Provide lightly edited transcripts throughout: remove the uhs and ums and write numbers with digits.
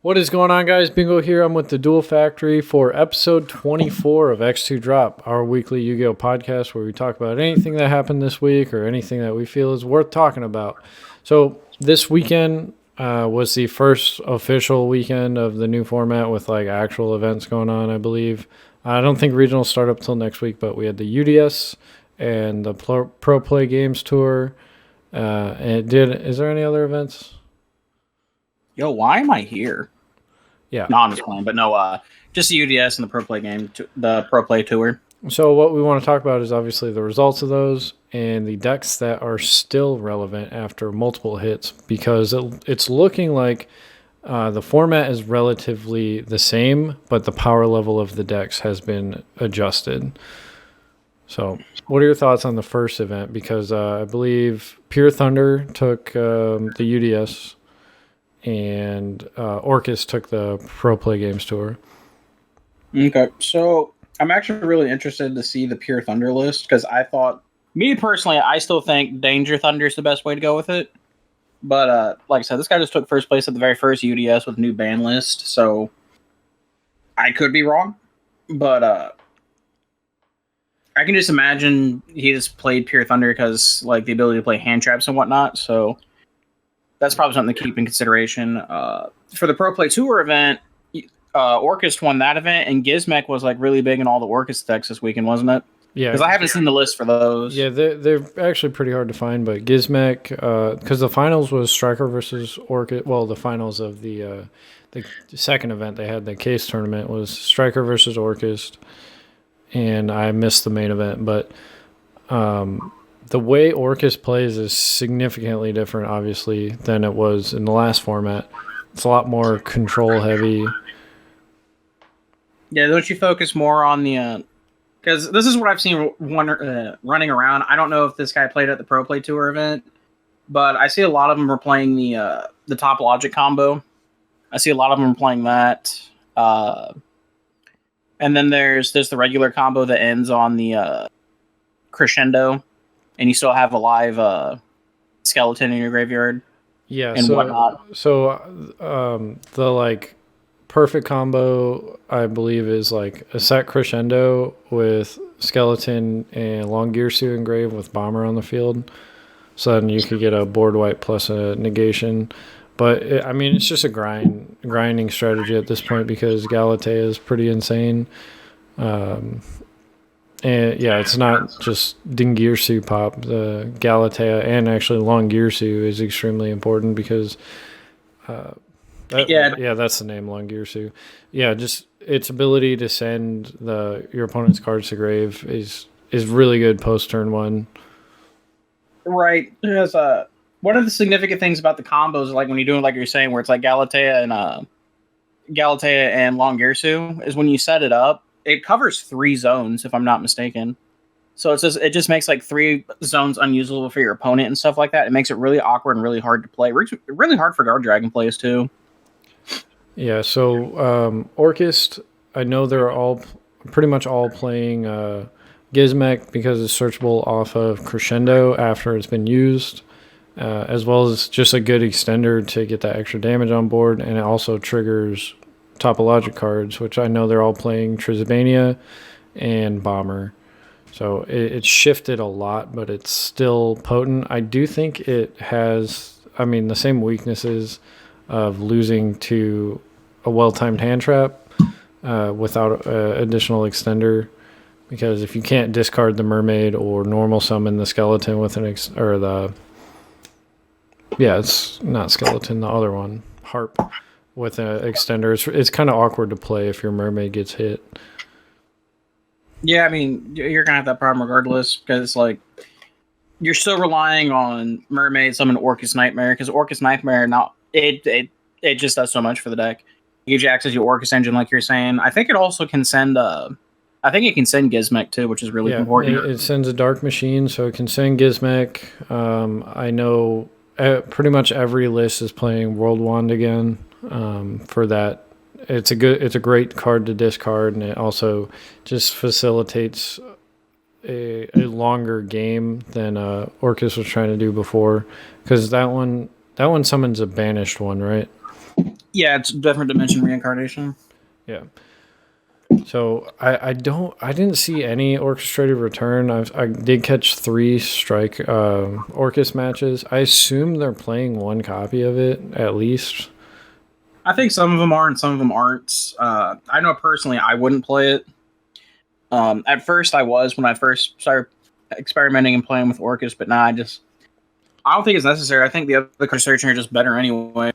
What is going on, guys? Bingo here. I'm with the Dual Factory for episode 24 of X-2 Drop, our weekly Yu-Gi-Oh podcast where we talk about anything that happened this week or anything that we feel is worth talking about. So this weekend was the first official weekend of the new format with like actual events going on, I believe. I don't think regionals start up till next week, but we had the UDS and the Pro Play Games Tour. Is there any other events? Yo, why am I here? Yeah. No, I'm just playing, but no, just the UDS and the Pro Play game, the Pro Play Tour. So what we want to talk about is obviously the results of those and the decks that are still relevant after multiple hits, because it's looking like the format is relatively the same, but the power level of the decks has been adjusted. So what are your thoughts on the first event? Because I believe Pure Thunder took the UDS and Orcus took the Pro Play Games Tour. Okay, so I'm actually really interested to see the Pure Thunder list, because me personally, I still think Danger Thunder is the best way to go with it. But like I said, this guy just took first place at the very first UDS with new ban list, so I could be wrong. But I can just imagine he just played Pure Thunder because like the ability to play hand traps and whatnot, so that's probably something to keep in consideration. For the Pro Play Tour event, Orcus won that event, and Gizmek was like really big in all the Orcus decks this weekend, wasn't it? Yeah, because I haven't seen the list for those. Yeah, they're actually pretty hard to find, but Gizmek, because the finals was Striker versus Orchid. Well, the finals of the second event they had, the case tournament, was Striker versus Orchis, and I missed the main event. But the way Orchis plays is significantly different, obviously, than it was in the last format. It's a lot more control heavy. Yeah, don't you focus more on the... Because this is what I've seen running around. I don't know if this guy played at the Pro Play Tour event, but I see a lot of them are playing the Top Logic combo. I see a lot of them playing that. And then there's the regular combo that ends on the Crescendo, and you still have a live skeleton in your graveyard. Yeah, and whatnot. So the like perfect combo, I believe, is like a set Crescendo with skeleton and Long Gearsu engraved with bomber on the field. So then you could get a board wipe plus a negation. But it's just a grinding strategy at this point because Galatea is pretty insane. And yeah, it's not just Dingirsu pop. The Galatea and actually Long Gearsu is extremely important because that's the name, Long Gearsu. Yeah, just its ability to send your opponent's cards to grave is really good post turn one. Right. There's one of the significant things about the combos, like when you're doing like you're saying, where it's like Galatea and Long Gearsu, is when you set it up, it covers 3 zones, if I'm not mistaken. So it just makes like 3 zones unusable for your opponent and stuff like that. It makes it really awkward and really hard to play. Really hard for guard dragon plays too. Yeah, so Orchis, I know they're all pretty much all playing Gizmek because it's searchable off of Crescendo after it's been used, as well as just a good extender to get that extra damage on board, and it also triggers Topologic cards, which I know they're all playing Trizabania and Bomber. So it's shifted a lot, but it's still potent. I do think it has, the same weaknesses of losing to a well-timed hand trap without additional extender, because if you can't discard the mermaid or normal summon the skeleton with it's not skeleton, the other one, harp, with an extender, it's kind of awkward to play if your mermaid gets hit. Yeah, you're gonna have that problem regardless, because like you're still relying on mermaid summon Orcus Nightmare, because Orcus Nightmare it just does so much for the deck. It gives you access to your Orcus engine, like you're saying. I think it also can send I think it can send Gizmek too, which is really important. It sends a Dark Machine, so it can send Gizmek. I know pretty much every list is playing World Wand again for that. It's a great card to discard, and it also just facilitates a longer game than Orcus was trying to do before, because that one summons a banished one, right? Yeah, it's different dimension reincarnation. Yeah. So I didn't see any orchestrated return. I did catch 3 strike Orcus matches. I assume they're playing one copy of it at least. I think some of them are and some of them aren't. I know personally I wouldn't play it. At first I was when I first started experimenting and playing with Orcus, but now I don't think it's necessary. I think the other cards searching are just better anyway.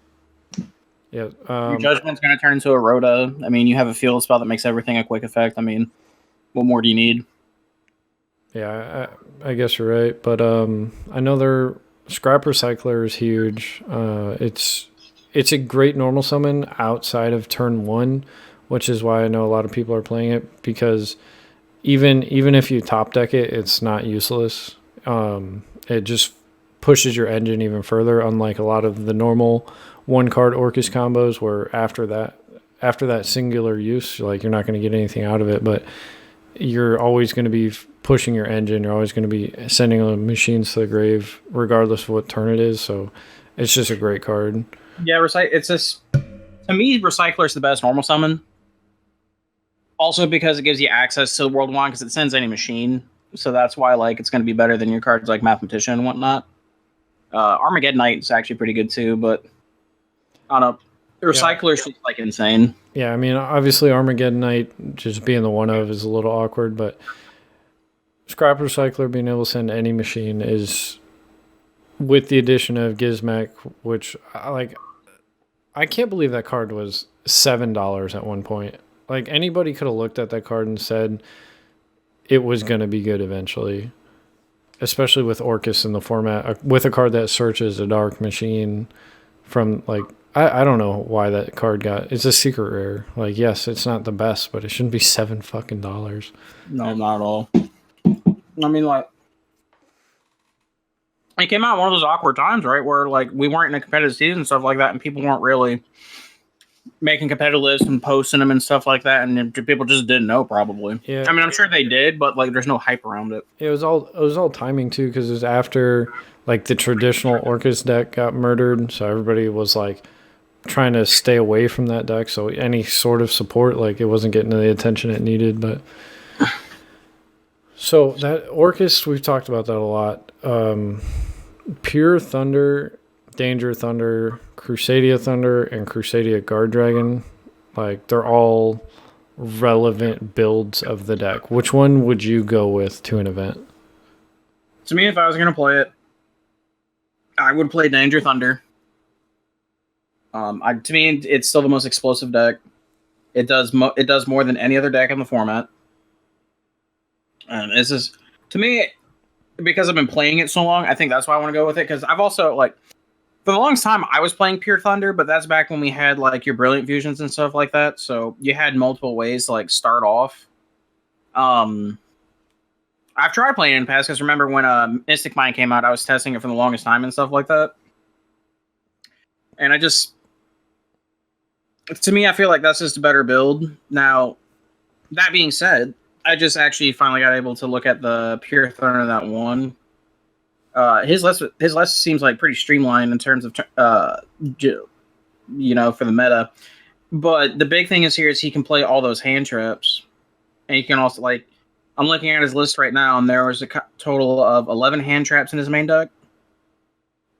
Yeah. Your Judgment's going to turn into a Rhoda. I mean, you have a field spell that makes everything a quick effect. I mean, what more do you need? Yeah, I guess you're right, but I know their Scrap Recycler is huge. It's a great normal summon outside of turn 1, which is why I know a lot of people are playing it, because even if you top deck it, it's not useless. It just pushes your engine even further, unlike a lot of the normal 1-card Orcus combos where after that singular use, like, you're not going to get anything out of it, but you're always going to be pushing your engine. You're always going to be sending machines to the grave regardless of what turn it is, so it's just a great card. Yeah, it's just, to me, Recycler is the best normal summon. Also because it gives you access to World 1 because it sends any machine. So that's why, like, it's going to be better than your cards like Mathematician and whatnot. Armageddon Knight is actually pretty good too, but I don't know. The Recycler is just, like, insane. Yeah, I mean, obviously Armageddon Knight just being the one of is a little awkward, but Scrap Recycler being able to send any machine is, with the addition of Gizmek, which I can't believe that card was $7 at one point. Like, anybody could have looked at that card and said it was going to be good eventually, especially with Orcus in the format, with a card that searches a dark machine from, like, I don't know why that card it's a secret rare. Like, yes, it's not the best, but it shouldn't be $7 fucking. No, not at all. I mean, like, it came out one of those awkward times, right, where, like, we weren't in a competitive season and stuff like that, and people weren't really making competitive lists and posting them and stuff like that, and people just didn't know, probably. Yeah. I mean, I'm sure they did, but, like, there's no hype around it. It was all timing too, because it was after, like, the traditional Orcus deck got murdered, so everybody was, like, trying to stay away from that deck, so any sort of support, like, it wasn't getting the attention it needed. But so that Orcus, we've talked about that a lot. Pure Thunder, Danger Thunder, Crusadia Thunder, and Crusadia Guard Dragon, like, they're all relevant builds of the deck. Which one would you go with to an event? To me, if I was going to play it, I would play Danger Thunder. To me, it's still the most explosive deck. It does more than any other deck in the format. And this is, to me, because I've been playing it so long, I think that's why I want to go with it. Because I've also, like, for the longest time, I was playing Pure Thunder, but that's back when we had, like, your Brilliant Fusions and stuff like that. So you had multiple ways to, like, start off. I've tried playing it in the past, because remember when Mystic Mind came out, I was testing it for the longest time and stuff like that. And to me, I feel like that's just a better build. Now, that being said, I just actually finally got able to look at the Pure Thunder that won. His list seems like pretty streamlined in terms of, for the meta. But the big thing is he can play all those hand traps. And he can also, like, I'm looking at his list right now, and there was a total of 11 hand traps in his main deck,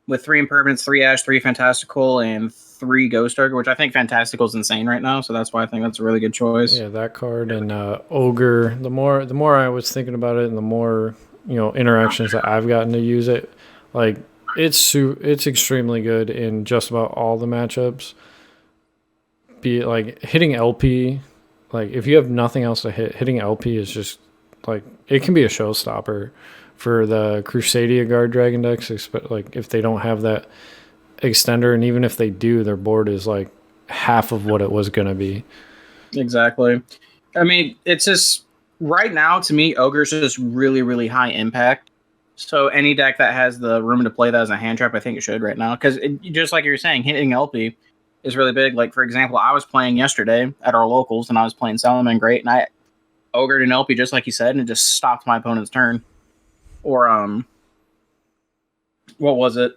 with 3 Impermanence, 3 Ash, 3 Fantastical, and 3 Ghost Ogre, which I think Fantastical is insane right now, so that's why I think that's a really good choice. Yeah, that card and Ogre. The more I was thinking about it, and the more, interactions that I've gotten to use it, like, it's extremely good in just about all the matchups. Be it, like, hitting LP, like, if you have nothing else to hitting LP is just, like, it can be a showstopper for the Crusadia Guard Dragon decks, like, if they don't have that extender, and even if they do, their board is, like, half of what it was going to be. Exactly. I mean, it's just, right now, to me, Ogre's just really, really high impact. So any deck that has the room to play that as a hand trap, I think it should right now. Because just like you're saying, hitting LP is really big. Like, for example, I was playing yesterday at our locals, and I was playing Salomon Great, and I Ogred an LP just like you said, and it just stopped my opponent's turn. Or, what was it?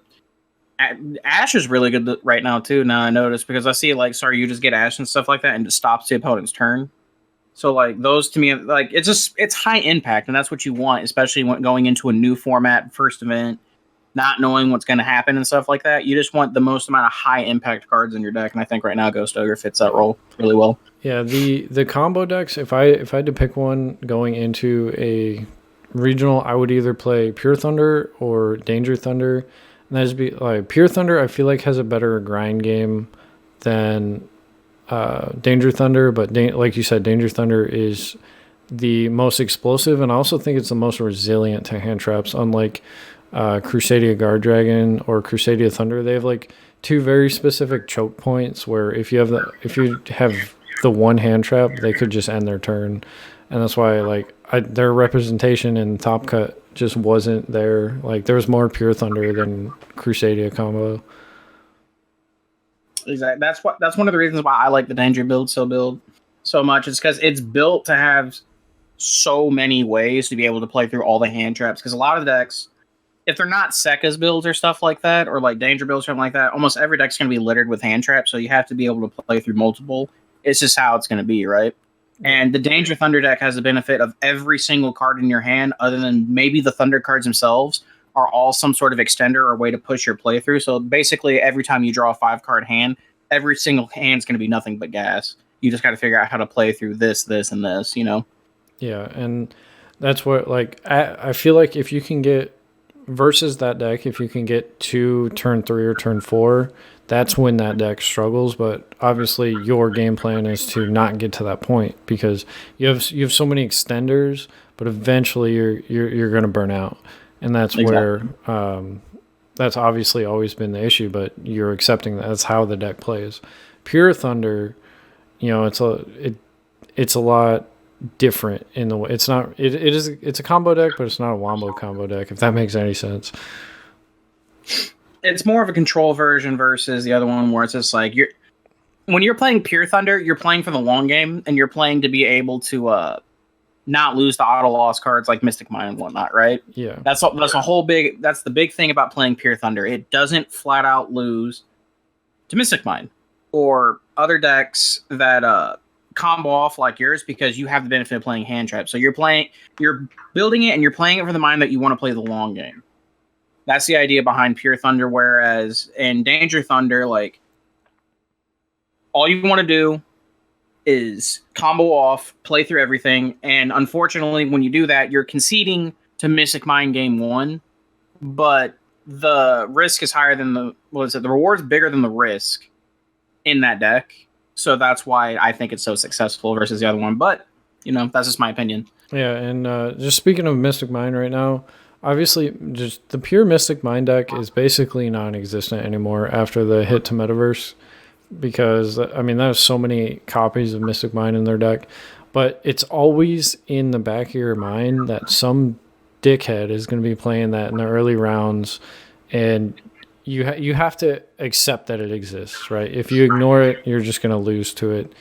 Ash is really good right now too. Now I notice because I see like sorry you just get Ash and stuff like that and it stops the opponent's turn. So like those to me like it's high impact and that's what you want, especially when going into a new format first event, not knowing what's going to happen and stuff like that. You just want the most amount of high impact cards in your deck, and I think right now Ghost Ogre fits that role really well. Yeah, the combo decks. If I had to pick one going into a regional, I would either play Pure Thunder or Danger Thunder. And that'd be like Pure Thunder. I feel like has a better grind game than Danger Thunder, but like you said, Danger Thunder is the most explosive, and I also think it's the most resilient to hand traps. Unlike Crusadia Guard Dragon or Crusadia Thunder, they have like two very specific choke points where if you have the one hand trap, they could just end their turn, and that's why like their representation in Top Cut just wasn't there. Like there was more Pure Thunder than Crusadia combo. Exactly. That's one of the reasons why I like the Danger build so much. It's because it's built to have so many ways to be able to play through all the hand traps. Because a lot of the decks, if they're not Sekka's builds or stuff like that, or like Danger builds or something like that, almost every deck's going to be littered with hand traps. So you have to be able to play through multiple. It's just how it's going to be, right? And the Danger Thunder deck has the benefit of every single card in your hand, other than maybe the Thunder cards themselves, are all some sort of extender or way to push your playthrough. So basically, every time you draw a 5-card hand, every single hand's going to be nothing but gas. You just got to figure out how to play through this, this, and this, you know? Yeah, and that's what, like, I feel like if you can get, versus that deck, if you can get to turn 3 or turn 4, that's when that deck struggles. But obviously, your game plan is to not get to that point because you have so many extenders, but eventually you're going to burn out. And that's exactly where that's obviously always been the issue, but you're accepting that that's how the deck plays. Pure Thunder, you know, it's a lot different in the way it's a combo deck, but it's not a wombo combo deck, if that makes any sense. It's more of a control version versus the other one where it's just like when you're playing Pure Thunder, you're playing for the long game and you're playing to be able to not lose the auto loss cards like Mystic Mine and whatnot, right? Yeah. That's the big thing about playing Pure Thunder. It doesn't flat out lose to Mystic Mine or other decks that combo off like yours because you have the benefit of playing hand traps. So you're building it and you're playing it for the mind that you want to play the long game. That's the idea behind Pure Thunder, whereas in Danger Thunder, like all you want to do is combo off, play through everything, and unfortunately, when you do that, you're conceding to Mystic Mine game 1, but the risk is higher than the reward's bigger than the risk in that deck, so that's why I think it's so successful versus the other one, but, you know, that's just my opinion. Yeah, and just speaking of Mystic Mine right now, obviously, just the pure Mystic Mine deck is basically non-existent anymore after the hit to Metaverse. Because, I mean, there's so many copies of Mystic Mine in their deck, but it's always in the back of your mind that some dickhead is going to be playing that in the early rounds, and you have to accept that it exists, right? If you ignore it, you're just going to lose to it,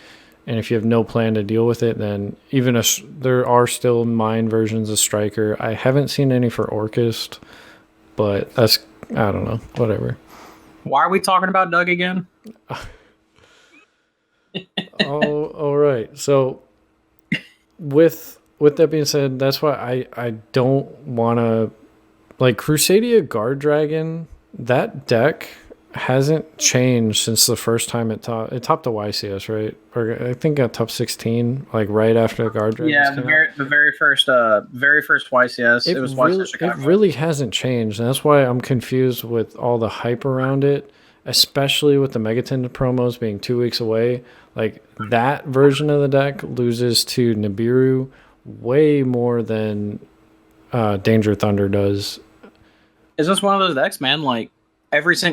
and if you have no plan to deal with it, then there are still Mine versions of Striker. I haven't seen any for Orchist, but that's, I don't know, whatever. Why are we talking about Doug again? Oh, all right. So, with that being said, that's why I don't want to like Crusadia Guard Dragon. That deck hasn't changed since the first time it topped the YCS, right? Or I think it top 16, like right after the Guard Dragon. Yeah, the very first YCS. It was YCS Chicago. It really hasn't changed, and that's why I'm confused with all the hype around it. Especially with the Megaton promos being 2 weeks away, like that version of the deck loses to Nibiru way more than Danger Thunder does. Is this one of those decks, man? Like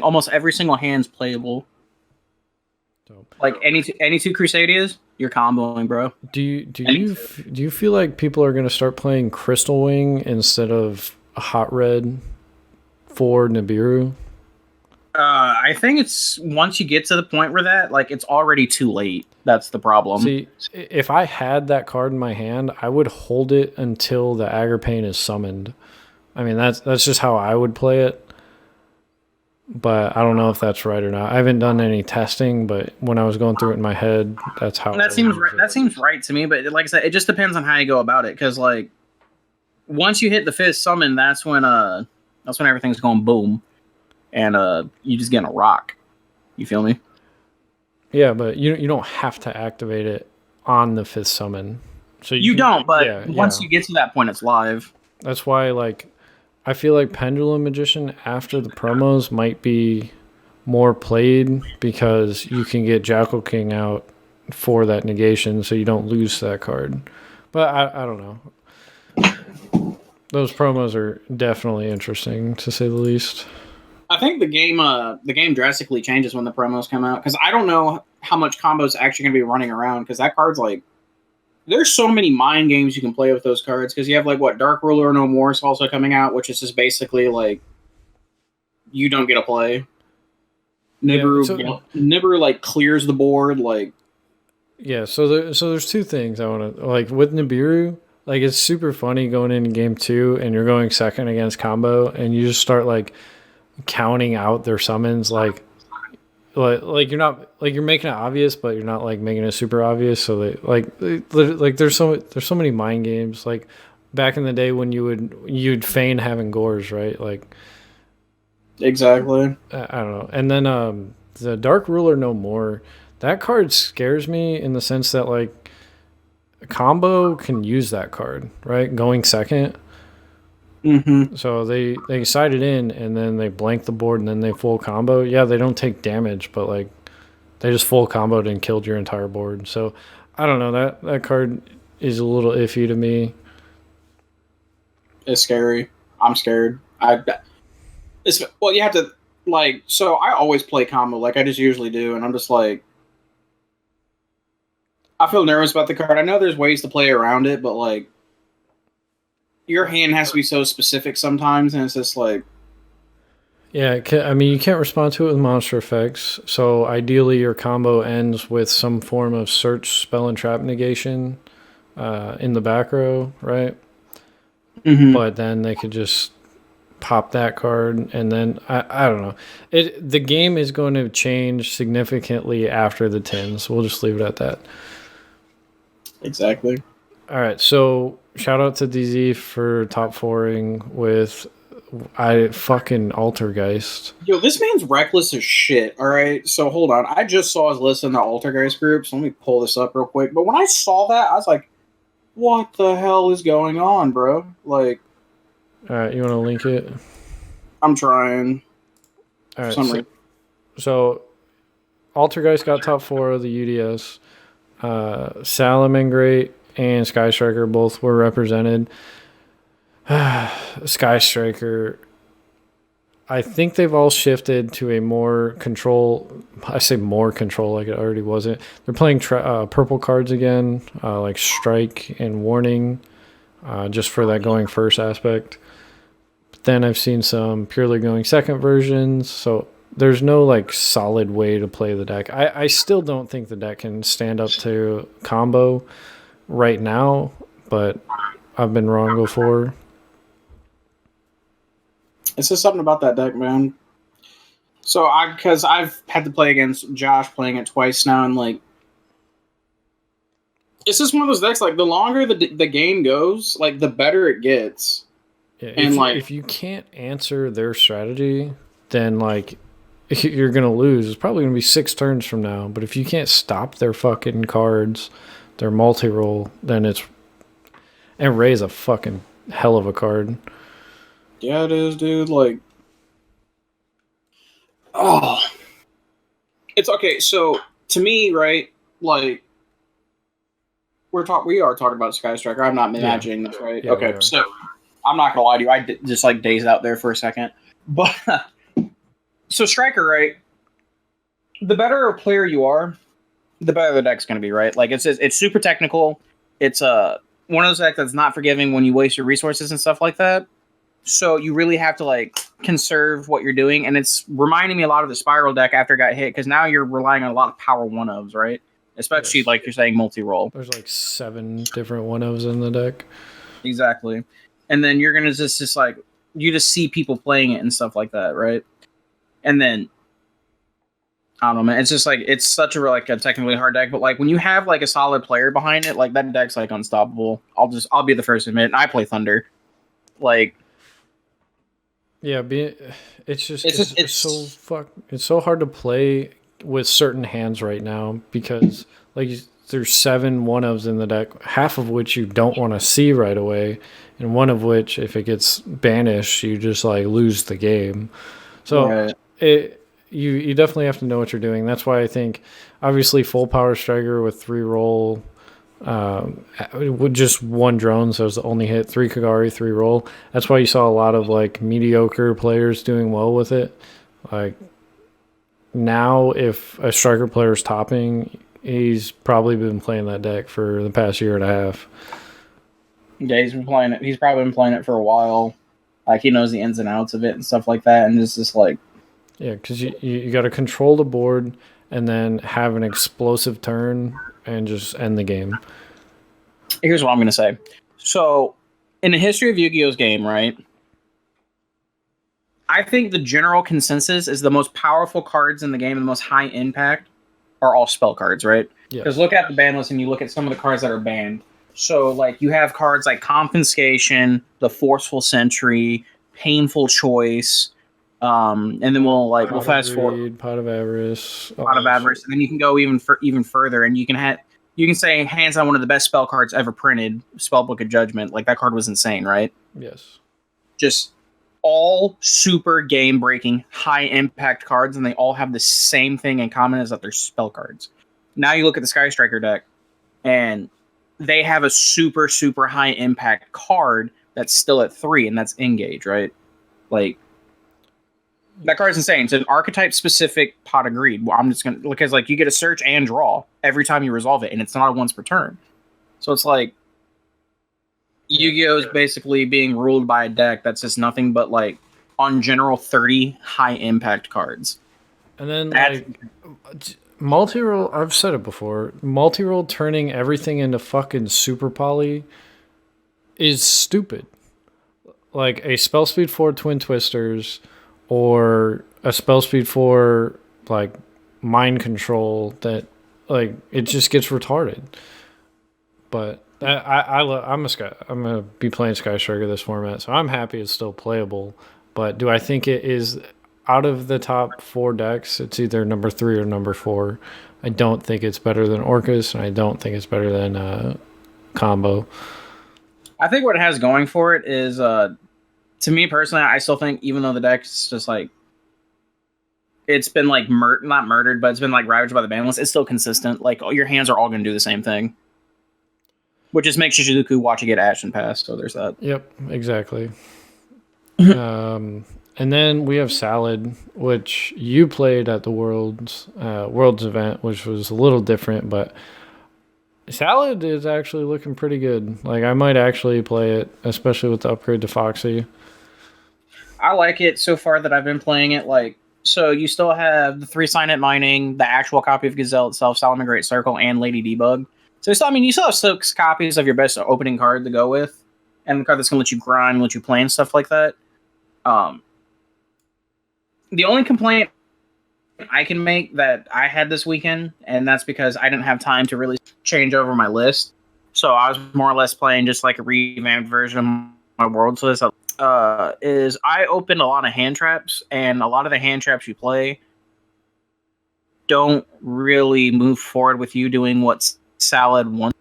almost every single hand's playable. So, like any two Crusadias, you're comboing, bro. Do you feel like people are going to start playing Crystal Wing instead of Hot Red for Nibiru? I think it's once you get to the point where it's already too late. That's the problem. See, if I had that card in my hand, I would hold it until the Agripane is summoned. I mean, that's just how I would play it. but I don't know if that's right or not. I haven't done any testing, but when I was going through it in my head, that's how That I would seems use right. it. That seems right to me. But like I said, it just depends on how you go about it. Because like once you hit the fifth summon, that's when everything's going boom, and you just get a rock. You feel me? Yeah, but you don't have to activate it on the fifth summon. So you You can, don't, but yeah, once yeah. you get to that point, it's live. That's why, like, I feel like Pendulum Magician after the promos might be more played because you can get Jackal King out for that negation, so you don't lose that card. But I don't know. Those promos are definitely interesting to say the least. I think the game drastically changes when the promos come out because I don't know how much combos actually going to be running around because that card's like there's so many mind games you can play with those cards because you have like what Dark Ruler No More is also coming out, which is just basically like you don't get to play. Yeah, Nibiru like clears the board like so there's two things I want to like with Nibiru. Like it's super funny going into game two and you're going second against combo and you just start like counting out their summons like you're not like you're making it obvious but you're not like making it super obvious so like there's so many mind games like back in the day when you'd feign having gores, right? Like exactly. I don't know. And then the Dark Ruler No More, that card scares me in the sense that like combo can use that card, right? Going second. Mm-hmm. So they side it in and then they blank the board and then they full combo. Yeah, they don't take damage, but like they just full comboed and killed your entire board. So I don't know, that card is a little iffy to me. It's scary. I'm scared. Well, you have to like. So I always play combo, like I just usually do, and I'm just like, I feel nervous about the card. I know there's ways to play around it, but like, your hand has to be so specific sometimes, and it's just like, Yeah, I mean, you can't respond to it with monster effects. So ideally, your combo ends with some form of search, spell, and trap negation in the back row, right? mm-hmm. But then they could just pop that card, and then I don't know. The game is going to change significantly after the tens. We'll just leave it at that. Exactly. All right, so shout out to DZ for top fouring with I fucking Altergeist. Yo, this man's reckless as shit. All right, so hold on. I just saw his list in the Altergeist group, so let me pull this up real quick. But when I saw that, I was like, "What the hell is going on, bro?" Like, All right, you want to link it? I'm trying. All For right, some reason. so Altergeist got top four of the UDS. Salamangreat and Sky Striker both were represented. Sky Striker, I think they've all shifted to a more control. I say more control like it already wasn't. They're playing purple cards again, like Strike and Warning, just for that going first aspect. But then I've seen some purely going second versions, so there's no like solid way to play the deck. I still don't think the deck can stand up to combo right now, but I've been wrong before. It's just something about that deck, man. So because I've had to play against Josh playing it twice now, and like, it's just one of those decks. Like, the longer the game goes, like the better it gets. Yeah, And like, if you can't answer their strategy, then like you're gonna lose. It's probably gonna be 6 turns from now. But if you can't stop their fucking cards, their multi-roll, then it's and Ray's a fucking hell of a card. yeah, it is, dude. Like, oh, it's okay. So to me, right, like we are talking about Sky Striker. I'm not imagining this, right? Yeah, okay, so I'm not gonna lie to you. Just like dazed out there for a second, but so Striker, right? The better a player you are, the better the deck's gonna be, right? Like it's super technical. It's one of those decks that's not forgiving when you waste your resources and stuff like that. So you really have to like conserve what you're doing, and it's reminding me a lot of the Spiral deck after it got hit because now you're relying on a lot of power 1-ofs, right? Especially like you're saying multi-roll. There's like 7 different 1-ofs in the deck. Exactly, and then you're gonna just like you just see people playing it and stuff like that, right? And then I don't know, man. It's just like it's such a technically hard deck, but like when you have like a solid player behind it, like that deck's like unstoppable. I'll be the first to admit. I play Thunder. Like Yeah, it's just it's just it's so hard to play with certain hands right now because like there's 7 1-ofs in the deck, half of which you don't want to see right away, and one of which, if it gets banished, you just like lose the game. So right. you definitely have to know what you're doing. That's why I think obviously full power striker with 3 roll, with just 1 drone, so it's the only hit, 3 Kagari, 3 roll. That's why you saw a lot of like mediocre players doing well with it. Like now, if a striker player is topping, he's probably been playing that deck for the past year and a half. Yeah, he's been playing it. He's probably been playing it for a while. Like he knows the ins and outs of it and stuff like that. And it's just like Yeah, because you got to control the board and then have an explosive turn and just end the game. here's what I'm gonna say. So in the history of Yu-Gi-Oh's game, right? I think the general consensus is the most powerful cards in the game and the most high impact are all spell cards, right? Because Yes. look at the ban list and you look at some of the cards that are banned. So, like, you have cards like Confiscation, the Forceful Sentry, Painful Choice, and then we'll fast forward Pot of Avarice. Pot of Avarice, and then you can go even further, and you can say hands on one of the best spell cards ever printed, Spellbook of Judgment. Like that card was insane, right? Yes. Just all super game breaking, high impact cards, and they all have the same thing in common as that they're spell cards. Now you look at the Sky Striker deck, and they have a super, super high impact card that's still at 3, and that's Engage, right? Like, that card's insane. It's an archetype specific Pot of Greed. Well, I'm just going to, because like you get a search and draw every time you resolve it, and it's not a once per turn. So it's like, Yu-Gi-Oh is basically being ruled by a deck that's just nothing but like on general 30 high impact cards. And then like multi-roll, I've said it before, multi-roll turning everything into fucking super poly is stupid. Like a spell speed 4 Twin Twisters or a spell speed 4 like mind control that like it just gets retarded. But I'm gonna be playing Sky Striker this format, so I'm happy it's still playable. But do I think it is out of the top 4 decks? It's either number 3 or number 4. I don't think it's better than Orcus, and I don't think it's better than Combo. I think what it has going for it is, to me personally, I still think even though the deck's just like it's been like not murdered, but it's been like ravaged by the ban list, it's still consistent. Like your hands are all going to do the same thing. Which just makes Shizuku watch it get Ash and pass, so there's that. Yep, exactly. And then we have Salad, which you played at the Worlds event, which was a little different, but Salad is actually looking pretty good. Like I might actually play it, especially with the upgrade to Foxy. I like it so far that I've been playing it. Like, so you still have the 3 Signet Mining, the actual copy of Gazelle itself, Solomon Great Circle, and Lady Debug. So you still have 6 copies of your best opening card to go with, and the card that's gonna let you grind, let you play, and stuff like that. The only complaint I can make that I had this weekend, and that's because I didn't have time to really change over my list. So I was more or less playing just like a revamped version of my Worlds list. Is I opened a lot of hand traps, and a lot of the hand traps you play don't really move forward with you doing what's Salad one.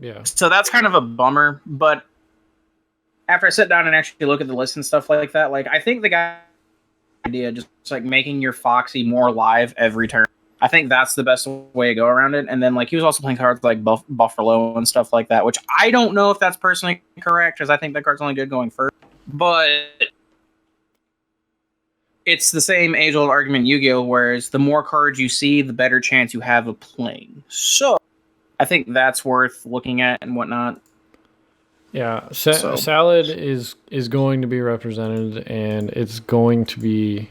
Yeah. So that's kind of a bummer, but after I sit down and actually look at the list and stuff like that, like I think the guy idea just like making your Foxy more live every turn. I think that's the best way to go around it. And then like he was also playing cards like Buffalo and stuff like that, which I don't know if that's personally correct because I think that card's only good going first. But it's the same age-old argument Yu-Gi-Oh! Whereas the more cards you see, the better chance you have of playing. So I think that's worth looking at and whatnot. Yeah, Salad is going to be represented, and it's going to be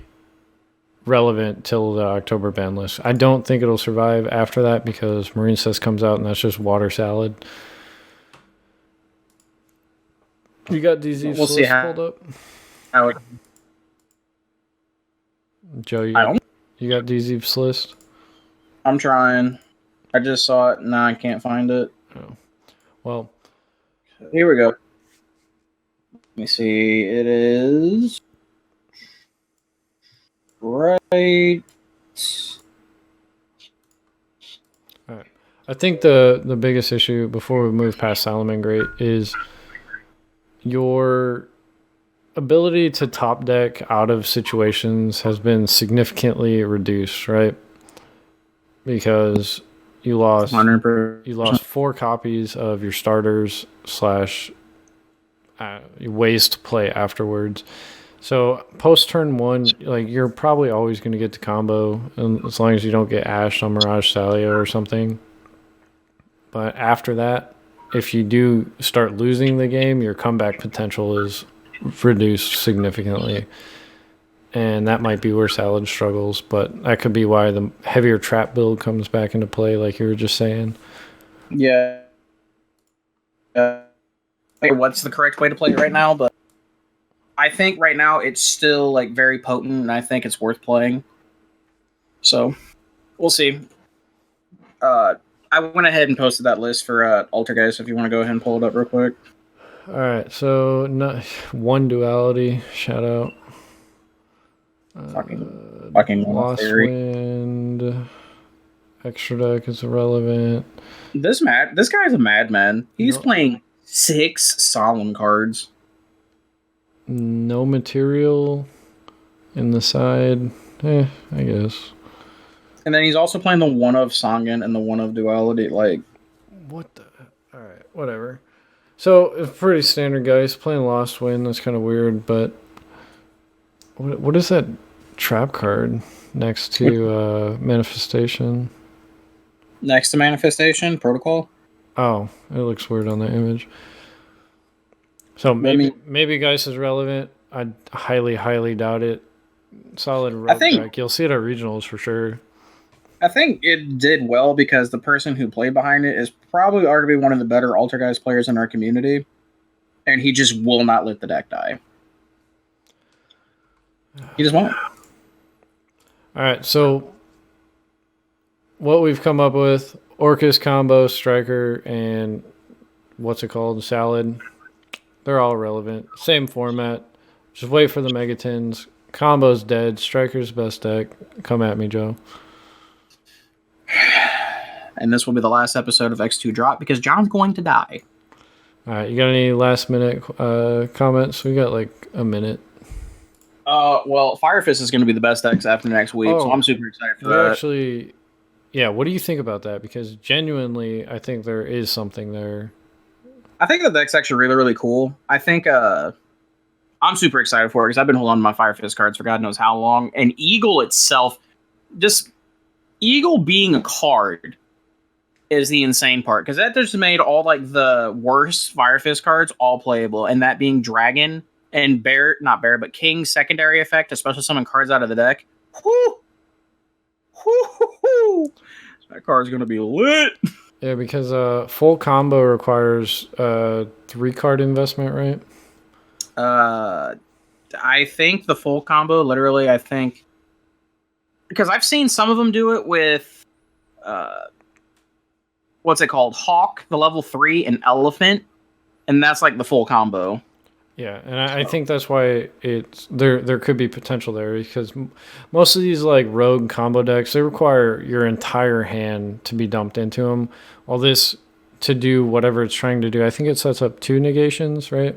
relevant till the October ban list. I don't think it'll survive after that because Marine Cess comes out, and that's just water salad. You got DZ we'll see how pulled up? How it, Joe, I don't. you got DZ's list? I'm trying. I just saw it. Nah, I can't find it. Oh. Well, here we go. Let me see. It is right. all right. I think the biggest issue before we move past Salamangreat is your ability to top deck out of situations has been significantly reduced, right? Because you lost 100%. 4 copies of your starters slash ways to play afterwards. So post turn 1, like you're probably always going to get the combo, and as long as you don't get ashed on Mirage Salio or something. But after that, if you do start losing the game, your comeback potential is reduced significantly. And that might be where Salad struggles, but that could be why the heavier trap build comes back into play, like you were just saying. Yeah. What's the correct way to play it right now? But I think right now it's still like very potent, and I think it's worth playing. So we'll see. I went ahead and posted that list for Alter Guys. If you want to go ahead and pull it up real quick. All right, so one duality shout out. Fucking Lost Wind. Extra deck is irrelevant. This guy's a madman. He's playing 6 solemn cards. No material in the side. I guess. And then he's also playing the one of Sangen and the one of Duality. Like, what the? All right, whatever. So it's pretty standard, guys. Playing Lost Wind. That's kind of weird, but what is that trap card next to Manifestation? Next to Manifestation Protocol. Oh, it looks weird on the image. So maybe Geist is relevant. I highly doubt it. Solid rogue deck. You'll see it at regionals for sure. I think it did well because the person who played behind it is probably arguably one of the better Alter Guys players in our community, and he just will not let the deck die. He just won't. All right, so what we've come up with: Orcus combo, Striker, and what's it called? Salad. They're all relevant. Same format. Just wait for the Megatins. Combo's dead. Striker's best deck. Come at me, Joe. And this will be the last episode of X2 Drop because John's going to die. All right, you got any last minute comments? We got like a minute. Well, Fire Fist is going to be the best deck after next week, so I'm super excited for that. Actually, yeah, what do you think about that? Because genuinely, I think there is something there. I think the deck's actually really, really cool. I think I'm super excited for it because I've been holding on to my Fire Fist cards for God knows how long. And Eagle itself, just Eagle being a card is the insane part because that just made all like the worst Fire Fist cards all playable, and that being Dragon and but King's secondary effect, especially summon cards out of the deck. Whoo! Whoo! That card's gonna be lit. Yeah, because full combo requires 3-card investment, right? I think the full combo, literally, I think because I've seen some of them do it with what's it called? Hawk, the level 3, and Elephant, and that's like the full combo. Yeah, and I think that's why it's there could be potential there because most of these like rogue combo decks, they require your entire hand to be dumped into them. While this to do whatever it's trying to do, I think it sets up 2 negations, right?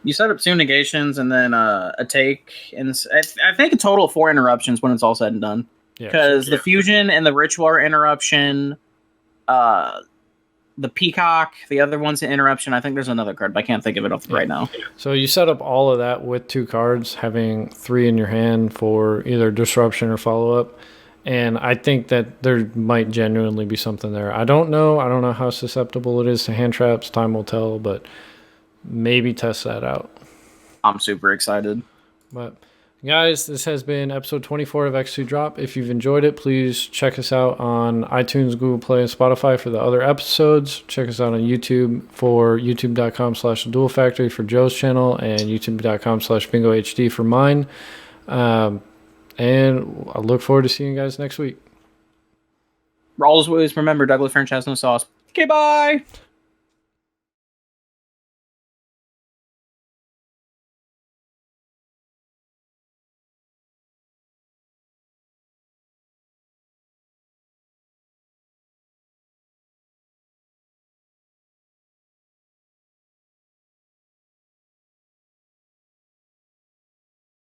You set up 2 negations and then a take, and I think a total of 4 interruptions when it's all said and done. Because the fusion and the ritual are interruption. The Peacock, the other one's an interruption. I think there's another card, but I can't think of it right now. So you set up all of that with 2 cards, having 3 in your hand for either disruption or follow-up. And I think that there might genuinely be something there. I don't know how susceptible it is to hand traps. Time will tell, but maybe test that out. I'm super excited. But guys, this has been episode 24 of X2 Drop. If you've enjoyed it, please check us out on iTunes, Google Play, and Spotify for the other episodes. Check us out on YouTube for youtube.com/duelfactory for Joe's channel and youtube.com/bingohd for mine. And I look forward to seeing you guys next week. Always remember, Douglas French has no sauce. Okay, bye.